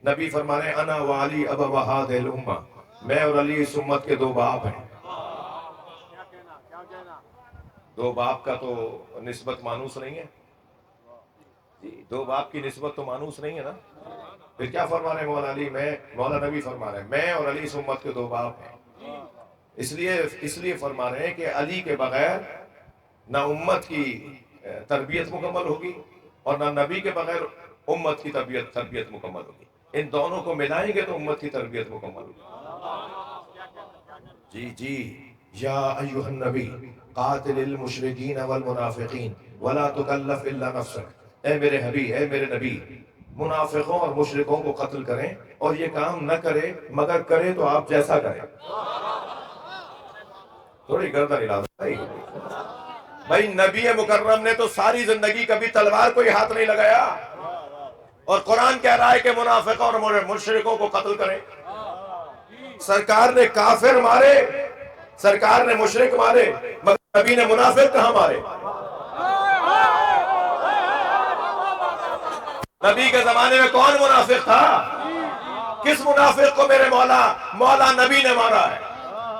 नबी फरमा रहे अना वाली अब वहादिल उम्मा, मैं और अली इस उम्मत के दो बाप हैं। दो बाप का तो निस्बत मानूस नहीं है जी, दो बाप की निस्बत तो मानूस नहीं है ना। फिर क्या फरमा रहे मौला अली, मौला नबी फरमा रहे मैं और अली इस उम्मत के दो बाप हैं। इसलिए फरमा रहे हैं कि अली के बगैर ना उम्मत की तरबियत मुकम्मल होगी और ना नबी के बगैर उम्मत की तरबियत मुकम्मल होगी। इन दोनों को मिलाएंगे तो उम्मत की तरबियत मुकम्मल होगी। जी जी, या अय्युहन नबी कातिलिल मुशरिकीन वल मुनाफिकीन वला तुकल्लफ इल्ला नफ्सक, ए मेरे हबी, ए मेरे नबी, मुनाफिकों और मुशरिकों को कत्ल करें और ये काम न करे मगर करे तो आप जैसा करें। थोड़ी गर्दन हिला दो भाई। नबी मुकर्रम ने तो सारी जिंदगी कभी तलवार को ही हाथ नहीं लगाया और कुरान कह रहा है कि मुनाफिकों और मुशरिकों को कत्ल करें। सरकार ने काफिर मारे, सरकार ने मुशरिक मारे, मगर नबी ने मुनाफिक कहां मारे? नबी के जमाने में कौन मुनाफिक था? किस मुनाफिक को मेरे मौला नबी ने मारा है?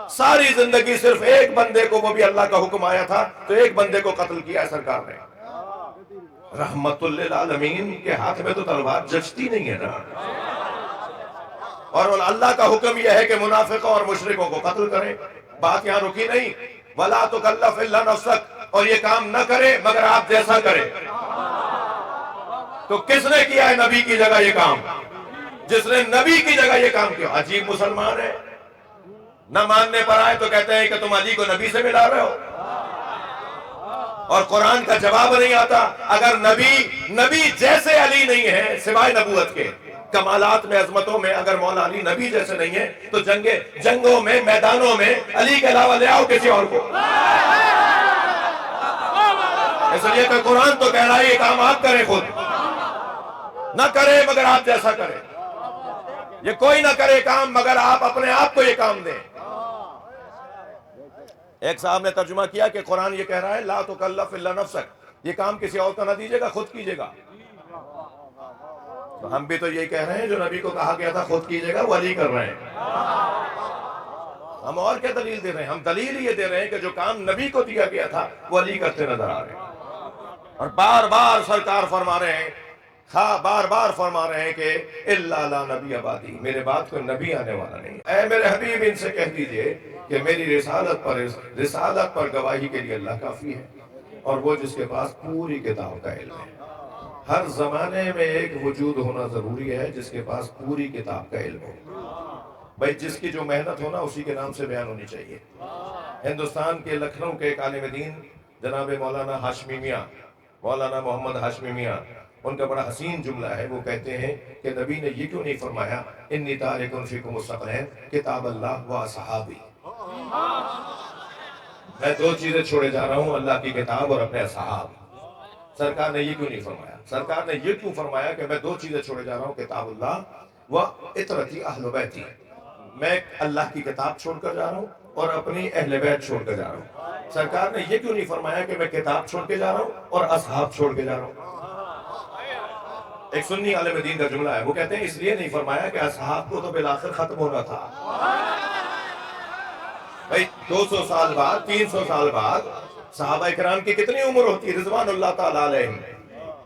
सारी जिंदगी सिर्फ एक बंदे को, वो भी अल्लाह का हुक्म आया था तो एक बंदे को कत्ल किया है सरकार ने। रहमतुल लिल आलमीन के हाथ में तो तलवार जचती नहीं है ना। और अल्लाह का हुक्म यह है कि मुनाफिकों और मुशरिकों को कत्ल करें। बात यहां रुकी नहीं, वला तुकल्लफ इल्ला नफ्सक, और ये काम न करे मगर आप जैसा करें। तो किसने किया है नबी की जगह ये काम? जिसने नबी की जगह ये काम किया। अजीब मुसलमान है, न मानने पर आए तो कहते हैं कि तुम अली को नबी से मिला रहे हो और कुरान का जवाब नहीं आता। अगर नबी जैसे अली नहीं है सिवाय नबूवत के, कमालात में, अजमतों में, अगर मौला अली नबी जैसे नहीं है तो जंगों में, मैदानों में अली के अलावा ले आओ किसी और को। इसलिए तो कुरान तो कह रहा है ये काम आप करें, खुद न करे मगर आप जैसा करें। ये कोई ना करे काम मगर आप अपने आप को ये काम दें। एक साहब ने तर्जुमा किया कि कुरान ये कह रहा है ला तुकल्लफ इल्ला नफ्सक, ये काम किसी और को ना दीजिएगा, खुद कीजिएगा। तो हम भी तो यही कह रहे हैं जो नबी को कहा गया था खुद कीजिएगा वो अली कर रहे हैं। हम और क्या दलील दे रहे हैं? हम दलील ये दे रहे हैं कि जो काम नबी को दिया गया था वो अली करते नजर आ रहे हैं। और बार बार सरकार फरमा रहे हैं, हाँ बार बार फरमा रहे हैं कि इल्ला ला नबी आबादी, मेरे बाद कोई नबी आने वाला नहीं। ऐ मेरे हबीब इनसे कह दीजिए कि मेरी रिसालत पर गवाही के लिए अल्लाह काफी है और वो जिसके पास पूरी किताब का इल्म है। हर जमाने में एक वजूद होना जरूरी है जिसके पास पूरी किताब का इल्म हो। भाई जिसकी जो मेहनत हो ना उसी के नाम से बयान होनी चाहिए। हिंदुस्तान के लखनऊ के एक आलिम दीन जनाब मौलाना हाशमी मियाँ, मौलाना मोहम्मद हाशमी मियाँ, उनका बड़ा हसीन जुमला है। वो कहते हैं कि नबी ने ये क्यों नहीं फरमाया इन्नी तारिकुन फीकुम मुस्तक़िलन किताब अल्लाह व सहाबी, मैं दो चीजें छोड़े जा रहा हूँ, अल्लाह की किताब और अपने असहाब। सरकार ने ये क्यों नहीं फरमाया? सरकार ने ये क्यों फरमाया कि मैं दो चीजें छोड़े जा रहा हूँ, किताबुल्लाह व इतरती अहल बैती, मैं अल्लाह की किताब छोड़कर जा रहा हूँ और अपनी अहले बैत छोड़कर जा रहा हूँ। सरकार ने ये क्यों नहीं फरमाया कि मैं किताब छोड़ के जा रहा हूँ और असहाब छोड़ के जा रहा हूँ? एक सुन्नी आलिम दीन का जुमला है, वो कहते हैं इसलिए नहीं फरमाया कि असहाब को तो बिलाखिर खत्म होना था। भाई 200 साल बाद, 300 साल बाद सहाबा इकराम की कितनी उम्र होती है? रिज़वानुल्लाह ताला अलैहिम,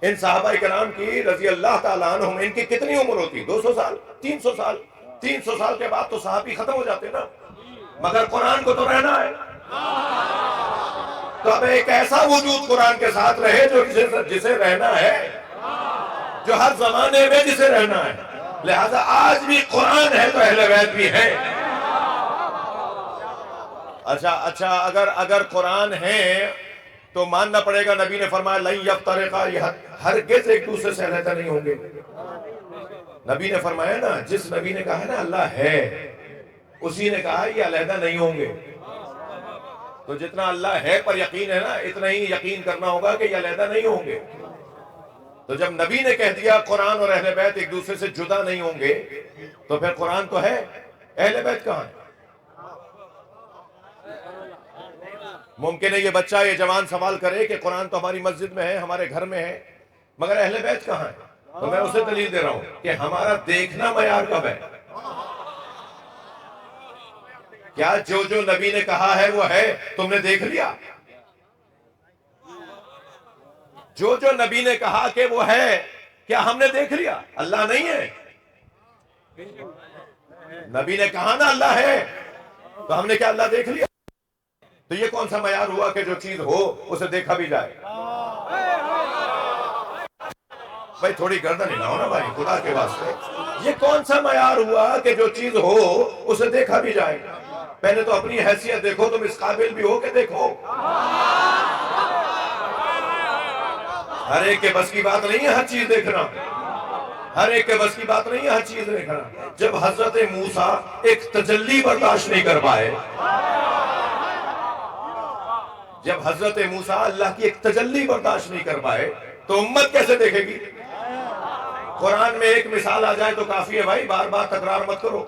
इन सहाबा इकराम की रज़ी अल्लाह ताला अन्हुम, इनकी कितनी उम्र होती? 200 साल, 300 साल। 300 साल के बाद तो सहाबी खत्म हो जाते ना, मगर कुरान को तो रहना है। तो अब एक ऐसा वजूद कुरान के साथ रहे जो जिसे रहना है, जो हर जमाने में जिसे रहना है। लिहाजा आज भी कुरान है तो अहले बैत भी है। अच्छा, अगर कुरान है तो मानना पड़ेगा नबी ने फरमाया लन यफ्तरिका, हरगिज़ एक दूसरे से अलग नहीं होंगे। नबी ने फरमाया ना, जिस नबी ने कहा है ना अल्लाह है, उसी ने कहा ये अलग नहीं होंगे। तो जितना अल्लाह है पर यकीन है ना, इतना ही यकीन करना होगा कि ये अलग नहीं होंगे। तो जब नबी ने कह दिया कुरान और अहले बैत एक दूसरे से जुदा नहीं होंगे, तो फिर कुरान तो है, अहले बैत कहां है? मुमकिन है ये बच्चा, ये जवान सवाल करे कि कुरान तो हमारी मस्जिद में है, हमारे घर में है, मगर अहले बैत कहां है? तो मैं उसे दलील दे रहा हूं कि हमारा देखना मयार कब है? क्या जो जो नबी ने कहा है वो है, तुमने देख लिया? जो जो नबी ने कहा कि वो है, क्या हमने देख लिया? अल्लाह नहीं है, नबी ने कहा ना अल्लाह है, तो हमने क्या अल्लाह देख लिया? तो ये कौन सा मयार हुआ कि जो चीज हो उसे देखा भी जाए? भाई थोड़ी गर्दन हिलाओ ना भाई, खुदा के वास्ते। ये कौन सा मयार हुआ कि जो चीज हो उसे देखा भी जाए? पहले तो अपनी हैसियत देखो, तुम इस काबिल भी हो कि देखो। हर एक के बस की बात नहीं है हर चीज देखना, हर एक के बस की बात नहीं है हर चीज देखना। जब हजरत मूसा एक तजल्ली बर्दाश्त नहीं कर पाए, जब हजरत मूसा अल्लाह की एक तजल्ली बर्दाश्त नहीं कर पाए, तो उम्मत कैसे देखेगी? कुरान में एक मिसाल आ जाए तो काफी है भाई, बार बार तकरार मत करो।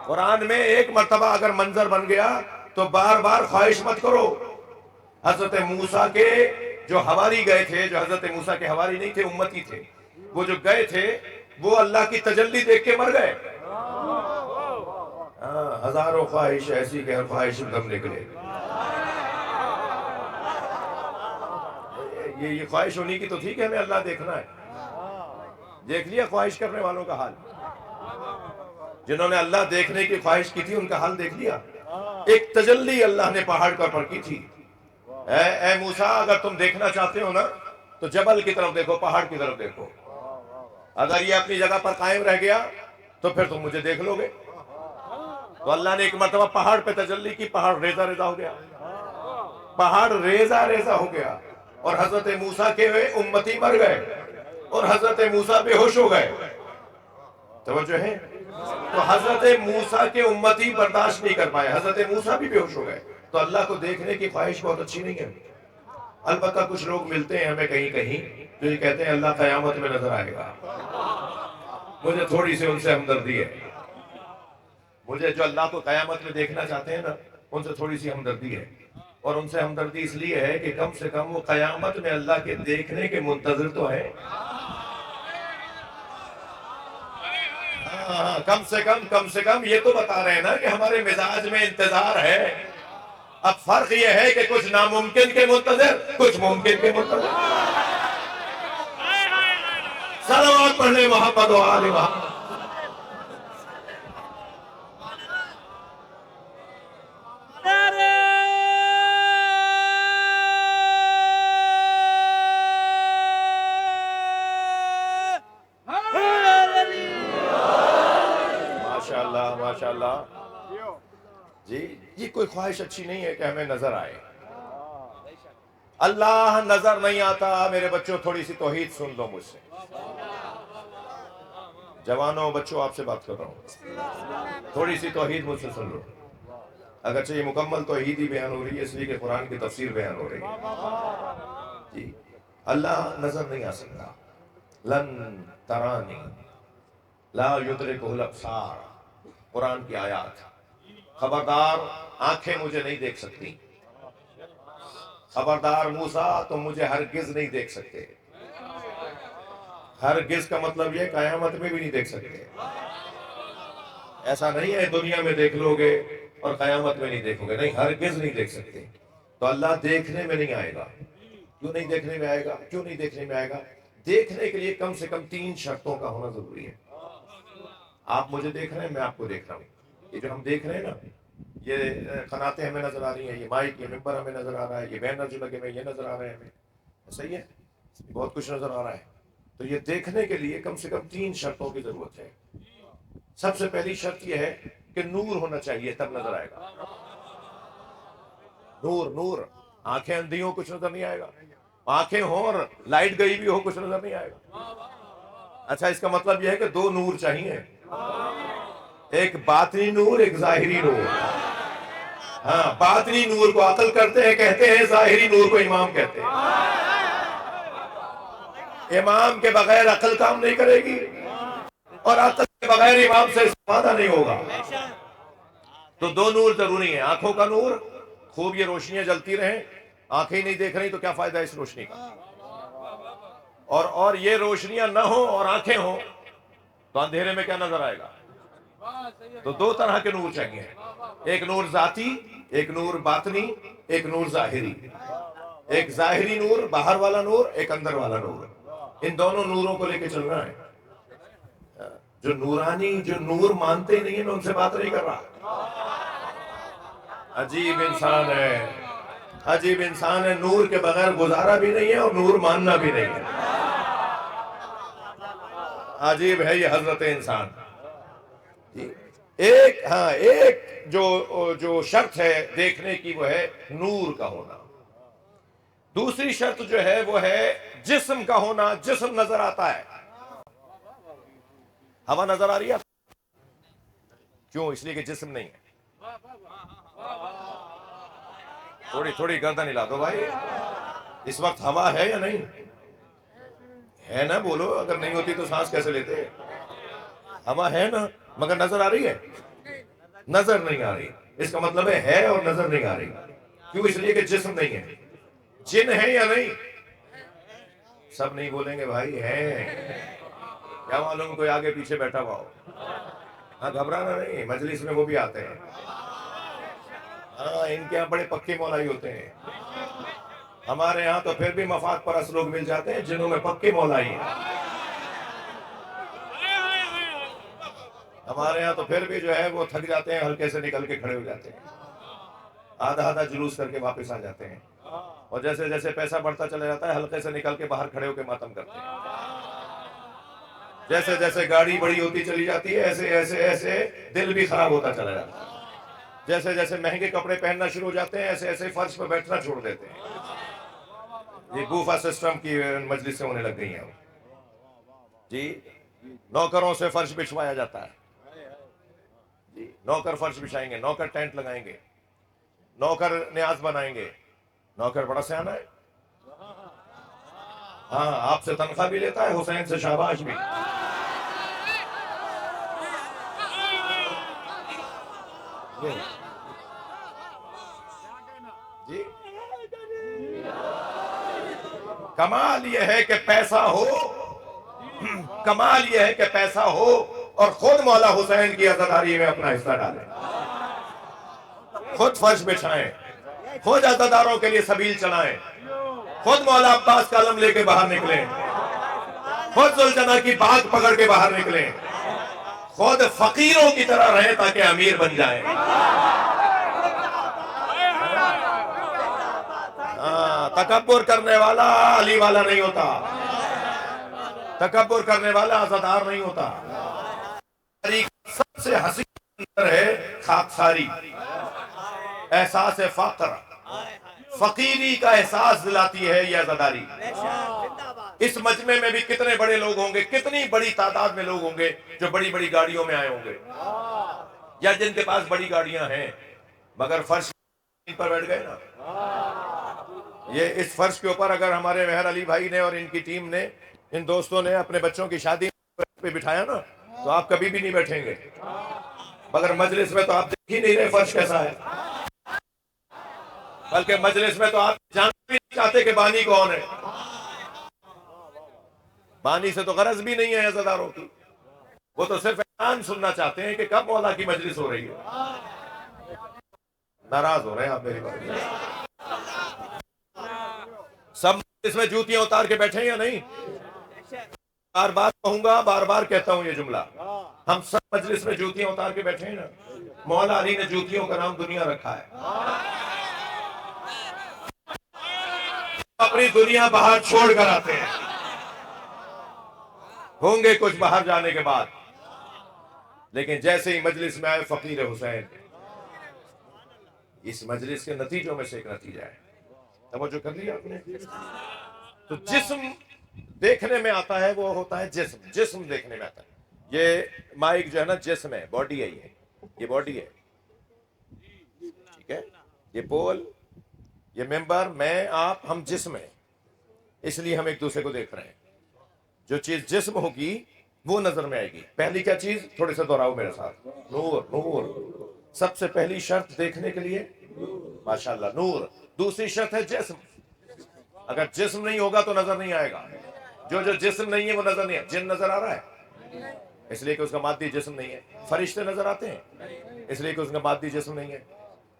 कुरान में एक मर्तबा अगर मंजर बन गया तो बार बार ख्वाहिश मत करो। हजरत मूसा के जो हवारी गए थे, जो हजरत मूसा के हवारी नहीं थे, उम्मती थे, वो जो गए थे वो अल्लाह की तजल्ली देख के मर गए। हजारों ख्वाहिश ऐसी कि हर ख्वाहिश दम निकले। ये ख्वाहिश होनी की तो ठीक है, हमें अल्लाह देखना है। देख लिया ख्वाहिश करने वालों का हाल? जिन्होंने अल्लाह देखने की ख्वाहिश की थी उनका हाल देख लिया। एक तजल्ली अल्लाह ने पहाड़ का पर की थी। ए मूसा, अगर तुम देखना चाहते हो ना तो जबल की तरफ देखो, पहाड़ की तरफ देखो। अगर ये अपनी जगह पर कायम रह गया तो फिर तुम मुझे देख लोगे। तो अल्लाह ने एक मरतबा पहाड़ पे तजल्ली की, पहाड़ रेजा रेजा हो गया, पहाड़ रेजा रेजा हो गया, और हजरत मूसा के वे उम्मती मर गए और हजरत मूसा बेहोश हो गए। तवज्जो है? तो हजरत मूसा के उम्मती बर्दाश्त नहीं कर पाए, हजरत मूसा भी बेहोश हो गए। तो अल्लाह को देखने की ख्वाहिश बहुत अच्छी नहीं है। अलबत्ता कुछ लोग मिलते हैं हमें कहीं कहीं जो ये कहते हैं अल्लाह कयामत में नजर आएगा। मुझे थोड़ी सी उनसे हमदर्दी है। मुझे जो अल्लाह को कयामत में देखना चाहते हैं ना, उनसे थोड़ी सी हमदर्दी है। और उनसे हमदर्दी इसलिए है कि कम से कम वो कयामत में अल्लाह के देखने के मुंतजर तो है। हाँ, कम से कम ये तो बता रहे हैं ना कि हमारे मिजाज में इंतजार है। अब फर्क ये है कि कुछ नामुमकिन के मुंतजर, कुछ मुमकिन के मुंतजर। सलावत पढ़ने मोहम्मद व आले मोहम्मद। माशाल्लाह माशाल्लाह जी। ये कोई ख्वाहिश अच्छी नहीं है कि हमें नजर आए। अल्लाह नजर नहीं आता। मेरे बच्चों, थोड़ी सी तौहीद सुन लो मुझसे। जवानों बच्चों, आपसे बात कर रहा हूं, थोड़ी सी तौहीद मुझसे सुन लो। अगरचे ये मुकम्मल तौहीद ही बयान हो रही है इसलिए कि कुरान की तफसीर बयान हो रही है जी। अल्लाह नजर नहीं आ सकता। लन तरानी ला युदरिकुल अब्सार, कुरान की आयत। खबरदार, आंखें मुझे नहीं देख सकती। खबरदार मूसा, तुम मुझे हरगिज नहीं देख सकते। हरगिज का मतलब यह कयामत में भी नहीं देख सकते। ऐसा नहीं है दुनिया में देख लोगे और कयामत में नहीं देखोगे, नहीं, हरगिज नहीं देख सकते। तो अल्लाह देखने में नहीं आएगा। क्यों नहीं देखने में आएगा? क्यों नहीं देखने में आएगा? देखने के लिए कम से कम 3 शर्तों का होना जरूरी है। आप मुझे देख रहे हैं, मैं आपको देख रहा हूँ। ये जो हम देख रहे हैं ना, ये कनातें हमें नजर आ रही हैं, ये माइक, ये मिंबर हमें नजर आ रहा है, ये बैनर जो लगे हुए ये नजर आ रहे हैं हमें, सही है, बहुत कुछ नजर आ रहा है। तो ये देखने के लिए कम से कम 3 शर्तों की जरूरत है। सबसे पहली शर्त यह है कि नूर होना चाहिए, तब नजर आएगा। नूर, नूर। आंखें अंधी हो कुछ नजर नहीं आएगा, आंखें हो और लाइट गई भी हो कुछ नजर नहीं आएगा। अच्छा, इसका मतलब यह है कि 2 नूर चाहिए, एक बातनी नूर, एक जाहिरी नूर। हाँ, बातनी नूर को अकल करते हैं, कहते हैं, जाहिरी नूर को इमाम कहते हैं। इमाम के बगैर अकल काम नहीं करेगी और अकल के बगैर इमाम से इस्तेमाल नहीं होगा। तो 2 नूर जरूरी है। आंखों का नूर, खूब ये रोशनियां जलती रहें, आंखें नहीं देख रही तो क्या फायदा इस रोशनी का। और ये रोशनियां ना हो और आंखें हो तो अंधेरे में क्या नजर आएगा? तो दो तरह के नूर चाहिए, एक नूर जाती, एक नूर बातनी, एक नूर जाहिरी। एक जाहिरी नूर बाहर वाला नूर, एक अंदर वाला नूर। इन दोनों नूरों को लेके चलना है। जो नूरानी, जो नूर मानते ही नहीं है, मैं उनसे बात नहीं कर रहा। अजीब इंसान है, अजीब इंसान है। नूर के बगैर गुजारा भी नहीं है और नूर मानना भी नहीं है। अजीब है ये हजरत इंसान। एक, हाँ, एक जो शर्त है देखने की वो है नूर का होना। दूसरी शर्त जो है वो है जिस्म का होना। जिस्म नजर आता है, हवा नजर आ रही है। क्यों? इसलिए कि जिस्म नहीं है। थोड़ी थोड़ी गर्दन हिला दो भाई। इस वक्त हवा है या नहीं है? ना बोलो, अगर नहीं होती तो सांस कैसे लेते? हवा है ना, मगर नजर आ रही है? नजर नहीं आ रही। इसका मतलब है और नजर नहीं आ रही। क्यों? इसलिए कि जिस्म नहीं है। जिन है या नहीं? सब नहीं बोलेंगे भाई, है। क्या मालूम कोई आगे पीछे बैठा हुआ हो। हाँ, घबराना नहीं, मजलिस में वो भी आते हैं। हाँ, इनके यहाँ बड़े पक्के मौलाई होते हैं। हमारे यहाँ तो फिर भी मफाद परस्त लोग मिल जाते हैं जिन्हों में पक्के मौलाई हैं। हमारे यहाँ तो फिर भी जो है वो थक जाते हैं, हल्के से निकल के खड़े हो जाते हैं, आधा आधा जुलूस करके वापस आ जाते हैं। और जैसे जैसे पैसा बढ़ता चला जाता है, हल्के से निकल के बाहर खड़े होकर मातम करते हैं। जैसे जैसे गाड़ी बड़ी होती चली जाती है, ऐसे ऐसे ऐसे दिल भी खराब होता चला जाता है। जैसे जैसे महंगे कपड़े पहनना शुरू हो जाते हैं, ऐसे ऐसे फर्श पर बैठना छोड़ देते हैं। ये गुफा सिस्टम की मजलिस से होने लग गई है जी। नौकरों से फर्श बिछवाया जाता है जी। नौकर फर्श बिछाएंगे, नौकर टेंट लगाएंगे, नौकर न्याज बनाएंगे। नौकर बड़ा सियाना है। हाँ, आपसे तनख्वाह भी लेता है, हुसैन से शाबाश भी। जी, कमाल यह है कि पैसा हो, कमाल यह है कि पैसा हो और खुद मौला हुसैन की अज़ादारी में अपना हिस्सा डालें, खुद फर्श बिछाएं, खुद अज़ादारों के लिए सबील चलाएं, खुद मौला अब्बास का कलम लेके बाहर निकलें, खुद सुल्ताना की बात पकड़ के बाहर निकलें, खुद फकीरों की तरह रहें ताकि अमीर बन जाएं। तकब्बुर करने वाला अली वाला नहीं होता, तकब्बुर करने वाला अज़ादार नहीं होता। सबसे हसीन है खाकसारी, एहसास फ़क्र, फकीरी का एहसास दिलाती है यह अज़ादारी। इस मजमे में भी कितने बड़े लोग होंगे, कितनी बड़ी तादाद में लोग होंगे जो बड़ी बड़ी गाड़ियों में आए होंगे या जिनके पास बड़ी गाड़ियां हैं, मगर फर्श पर बैठ गए ना। ये इस फर्श के ऊपर अगर हमारे मेहर अली भाई ने और इनकी टीम ने, इन दोस्तों ने अपने बच्चों की शादी पे बिठाया ना, तो आप कभी भी नहीं बैठेंगे। मगर मजलिस में तो आप देख ही नहीं रहे फर्श कैसा है, बल्कि मजलिस में तो आप जानते भी नहीं चाहते कि बानी कौन है। बानी से तो गरज भी नहीं है अज़ादारों की, वो तो सिर्फ ऐलान सुनना चाहते हैं कि कब मौला की मजलिस हो रही है। नाराज हो रहे हैं आप मेरी बात। सब इसमें जूतियां उतार के बैठे या नहीं? बार बार कहूंगा, बार बार कहता हूं ये जुमला, हम सब मजलिस में जूतियां उतार के बैठे हैं ना। मौला अली ने जूतियों का नाम दुनिया रखा है। अपनी दुनिया बाहर छोड़ कर आते हैं, होंगे कुछ बाहर जाने के बाद, लेकिन जैसे ही मजलिस में आए फकीर हुसैन, इस मजलिस के नतीजों में से एक नतीजा है। तवज्जो कर लिया आपने? तो जिस्म देखने में आता है, वो होता है जिस्म। जिस्म देखने में आता है। ये माइक जो है ना, जिस्म है, बॉडी है। ये बॉडी है, ठीक है। ये पोल, ये मेंबर, मैं, आप, हम जिस्म है, इसलिए हम एक दूसरे को देख रहे हैं। जो चीज जिस्म होगी वो नजर में आएगी। पहली क्या चीज, थोड़े से दोहराओ मेरे साथ, नूर। नूर सबसे पहली शर्त देखने के लिए, माशाल्लाह, नूर। दूसरी शर्त है जिस्म। अगर जिस्म नहीं होगा तो नजर नहीं आएगा। जो जो जिस्म नहीं है वो नजर नहीं है। जिन नजर आ रहा है इसलिए कि उसका मादी जिस्म नहीं है। फरिश्ते नजर आते हैं इसलिए कि उसका मादी जिस्म नहीं है।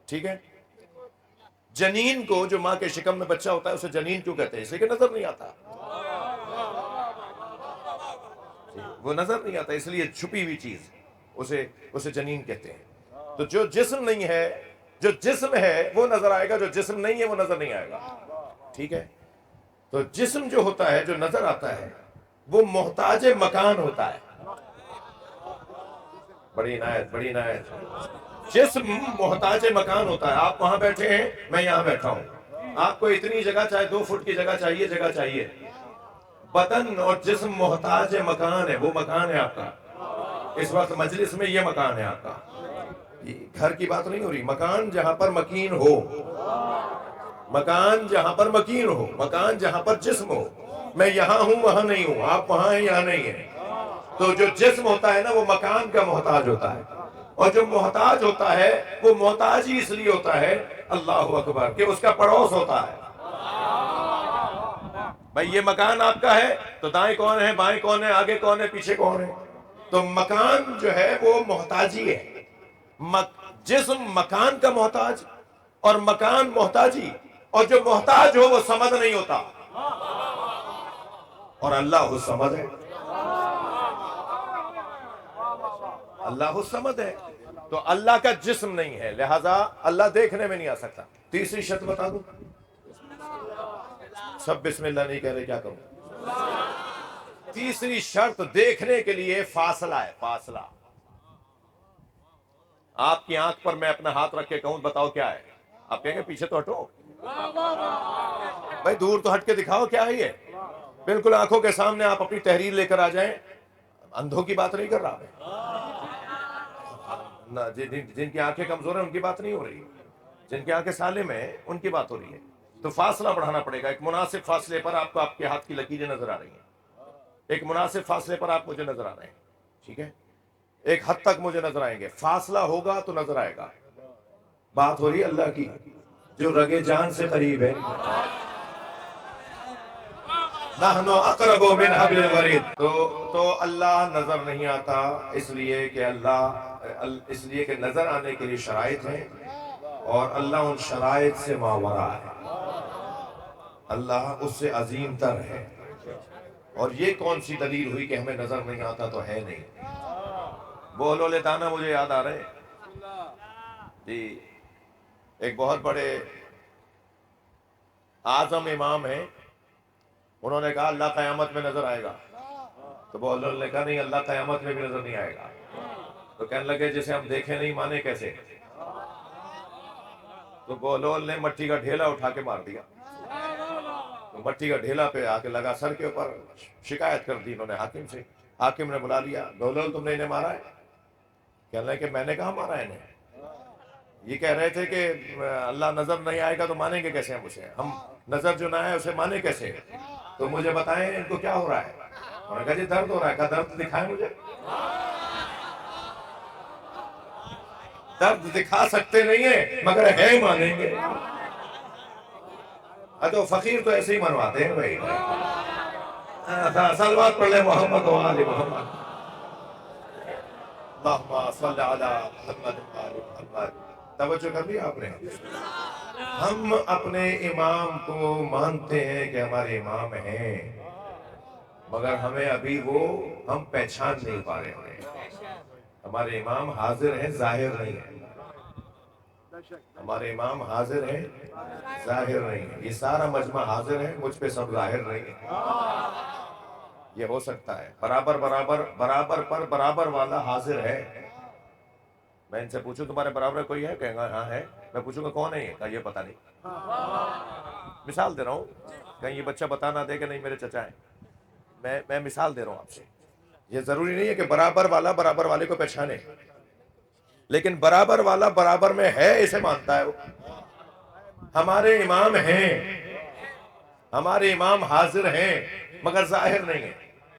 ठीक है। जनीन को, जो माँ के शिकम में बच्चा होता है, उसे जनीन क्यों कहते हैं? इसलिए कि नजर नहीं आता, वो नजर नहीं आता, इसलिए छुपी हुई चीज, उसे उसे जनीन कहते हैं। तो जो जिस्म नहीं है, जो जिस्म है वो नजर आएगा, जो जिस्म नहीं है वो नजर नहीं आएगा। ठीक है। तो जिस्म जो होता है, जो नजर आता है, वो मोहताज मकान होता है। बड़ी इनायत, बड़ी इनायत। जिस्म मोहताज मकान होता है। आप वहां बैठे हैं, मैं यहां बैठा हूं, आपको इतनी जगह, चाहे 2 फुट की जगह चाहिए। बदन और जिस्म मोहताज मकान है, वो मकान है आपका। इस वक्त मजलिस में ये मकान है आपका। घर की बात नहीं हो रही, मकान जहां पर मकीन हो, मकान जहां पर मकीन हो, मकान जहां पर जिस्म हो। मैं यहां हूं, वहां नहीं हूं, आप वहां हैं, यहां नहीं है। तो जो जिस्म होता है ना, वो मकान का मोहताज होता है। और जो मोहताज होता है, वो मोहताज ही इसलिए होता है, अल्लाह अकबर, कि उसका पड़ोस होता है। भाई ये मकान आपका है, तो दाएं कौन है, बाएं कौन है, आगे कौन है, पीछे कौन है? तो मकान जो है वो मोहताजी है। जिस्म मकान का मोहताज और मकान मोहताजी। और जो मोहताज हो वो समद नहीं होता, और अल्लाह समद है। अल्लाह समद है। तो अल्लाह का जिस्म नहीं है, लिहाजा अल्लाह देखने में नहीं आ सकता। तीसरी शर्त बता दूं? सब बिस्मिल्लाह नहीं कह रहे, क्या करूं? तीसरी शर्त देखने के लिए फासला है। फासला। आपकी आंख पर मैं अपना हाथ रख के कहूं, बताओ क्या है? आप कहेंगे पीछे तो हटो, भाई दूर तो हट के दिखाओ क्या है ये। बिल्कुल आंखों के सामने आप अपनी तहरीर लेकर आ जाएं। अंधों की बात नहीं कर रहा मैं ना, जिनकी आंखें कमजोर हैं उनकी बात नहीं हो रही, जिनकी आंखें सालिम है उनकी बात हो रही है। तो फासला बढ़ाना पड़ेगा। एक मुनासिब फासले पर आपको आपके हाथ की लकीरें नजर आ रही हैं, एक मुनासिब फासले पर आप मुझे नजर आ रहे हैं। ठीक है। एक हद तक मुझे नजर आएंगे, फासला होगा तो नजर आएगा। बात हो रही है अल्लाह की, जो रगे जान से करीब है। नहनु अक़रबु मिन हब्लिल वरीद। तो अल्लाह नजर नहीं आता, इसलिए कि नजर आने के लिए शराइत है, और अल्लाह उन शराइत से मावरा है। अल्लाह उससे अजीम तर है। और ये कौन सी दलील हुई कि हमें नजर नहीं आता? तो है नहीं। बोलो ले दाना मुझे याद आ रहे जी। एक बहुत बड़े आजम इमाम है, उन्होंने कहा अल्लाह क़यामत में नजर आएगा। तो बोलो ने कहा नहीं, अल्लाह क़यामत में भी नजर नहीं आएगा। तो कहने लगे जिसे हम देखे नहीं माने कैसे? तो बोलोल ने मट्टी का ढेला उठा के मार दिया। तो मट्टी का ढेला पे आके लगा, सर के ऊपर शिकायत कर दी इन्होंने हाकिम से। हाकिम ने बुला लिया, बोलोल तुमने इन्हें मारा है? कहने लगे कि मैंने कहा मारा है इन्हें। ये कह रहे थे कि अल्लाह नजर नहीं आएगा तो मानेंगे कैसे हम उसे? हम नजर जो ना है उसे माने कैसे? तो मुझे बताएं इनको क्या हो रहा है? उन्होंने कहा जी दर्द हो रहा है। कहा दर्द दिखाए मुझे। दर्द दिखा सकते नहीं है मगर है मानेंगे। तो फकीर तो ऐसे ही मनवाते हैं भाई। सलवात पढ़ ले मोहम्मद व आले मोहम्मद। तवज्जो कर लिया आपने? हम अपने इमाम को मानते हैं कि हमारे इमाम हैं, मगर हमें अभी वो हम पहचान नहीं पा रहे हैं। हमारे इमाम हाजिर हैं, जाहिर नहीं है। हमारे इमाम हाजिर हैं, जाहिर नहीं है। ये सारा मजमा हाजिर है, मुझ पे सब जाहिर नहीं है। ये हो सकता है बराबर बराबर बराबर पर बराबर वाला हाजिर है। मैं इनसे पूछूं तुम्हारे बराबर कोई है? कहेंगे हाँ है। मैं पूछूंगा कौन है ये? कहा ये पता नहीं। मिसाल दे रहा हूँ, कहीं ये बच्चा बता ना दे कि नहीं मेरे चचा है। मैं मिसाल दे रहा हूँ आपसे। ये जरूरी नहीं है कि बराबर वाला बराबर वाले को पहचाने, लेकिन बराबर वाला बराबर में है इसे मानता है वो। हमारे इमाम हैं, हमारे इमाम हाजिर हैं मगर जाहिर नहीं है।